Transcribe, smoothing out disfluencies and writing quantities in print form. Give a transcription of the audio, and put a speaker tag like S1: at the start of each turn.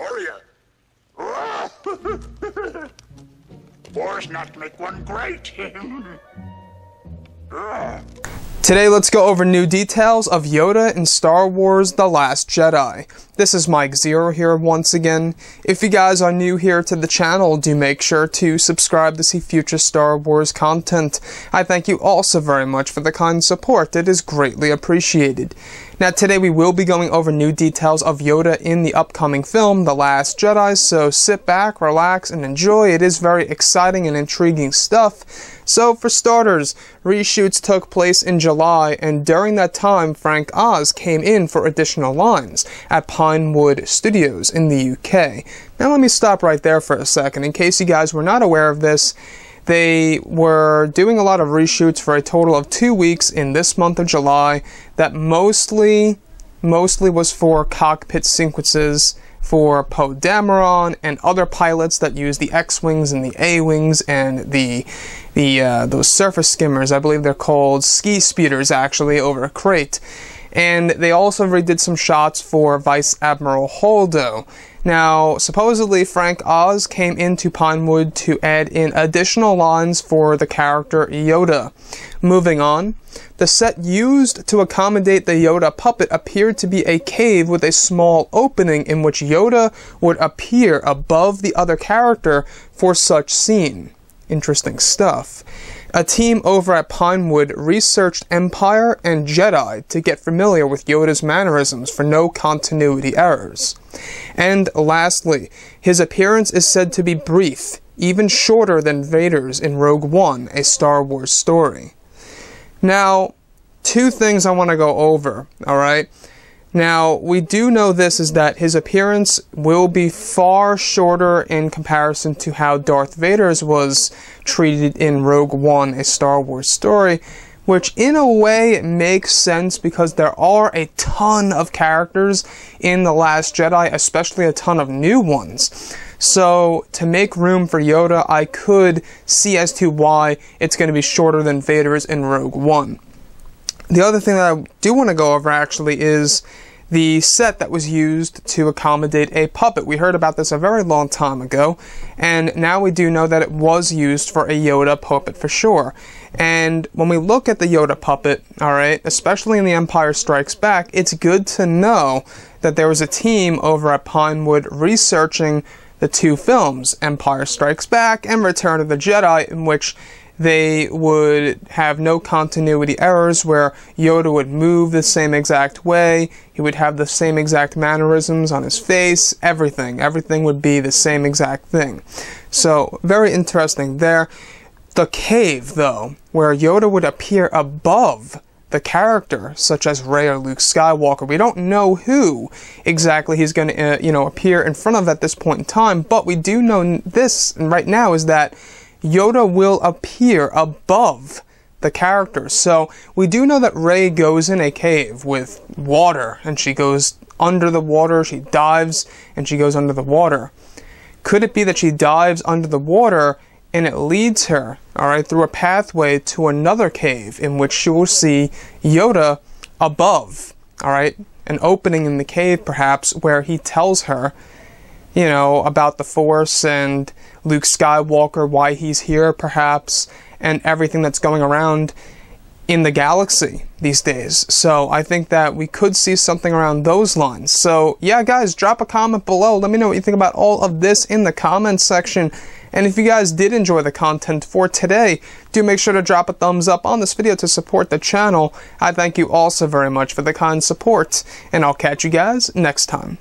S1: warrior. Wars not make one great.
S2: Today, let's go over new details of Yoda in Star Wars The Last Jedi. This is Mike Zero here once again. If you guys are new here to the channel, do make sure to subscribe to see future Star Wars content. I thank you also very much for the kind support. It is greatly appreciated. Now today we will be going over new details of Yoda in the upcoming film, The Last Jedi, so sit back, relax, and enjoy. It is very exciting and intriguing stuff. So for starters, reshoots took place in July, and during that time, Frank Oz came in for additional lines at Pinewood Studios in the UK. Now let me stop right there for a second. In case you guys were not aware of this, they were doing a lot of reshoots for a total of 2 weeks in this month of July that mostly was for cockpit sequences for Poe Dameron and other pilots that use the X-Wings and the A-Wings and those surface skimmers. I believe they're called ski speeders, actually, over a crate. And they also redid some shots for Vice Admiral Holdo. Now, supposedly Frank Oz came into Pinewood to add in additional lines for the character Yoda. Moving on, the set used to accommodate the Yoda puppet appeared to be a cave with a small opening in which Yoda would appear above the other character for such scene. Interesting stuff. A team over at Pinewood researched Empire and Jedi to get familiar with Yoda's mannerisms for no continuity errors. And lastly, his appearance is said to be brief, even shorter than Vader's in Rogue One, a Star Wars story. Now, two things I want to go over, alright? Now, we do know this is that his appearance will be far shorter in comparison to how Darth Vader's was treated in Rogue One, a Star Wars story, which in a way makes sense because there are a ton of characters in The Last Jedi, especially a ton of new ones. So, to make room for Yoda, I could see as to why it's going to be shorter than Vader's in Rogue One. The other thing that I do want to go over actually is the set that was used to accommodate a puppet. We heard about this a very long time ago, and now we do know that it was used for a Yoda puppet for sure. And when we look at the Yoda puppet, alright, especially in The Empire Strikes Back, it's good to know that there was a team over at Pinewood researching the two films, Empire Strikes Back and Return of the Jedi, in which they would have no continuity errors where Yoda would move the same exact way, he would have the same exact mannerisms on his face, everything would be the same exact thing. So, very interesting there. The cave, though, where Yoda would appear above the character, such as Rey or Luke Skywalker. We don't know who exactly he's going to, appear in front of at this point in time, but we do know this right now is that Yoda will appear above the character. So we do know that Rey goes in a cave with water and she goes under the water, she dives and she goes under the water. Could it be that she dives under the water and it leads her, alright, through a pathway to another cave in which she will see Yoda above, alright, an opening in the cave perhaps where he tells her, about the Force and Luke Skywalker, why he's here perhaps, and everything that's going around in the galaxy these days. So I think that we could see something around those lines. So yeah, guys, drop a comment below. Let me know what you think about all of this in the comments section. And if you guys did enjoy the content for today, do make sure to drop a thumbs up on this video to support the channel. I thank you also very much for the kind support, and I'll catch you guys next time.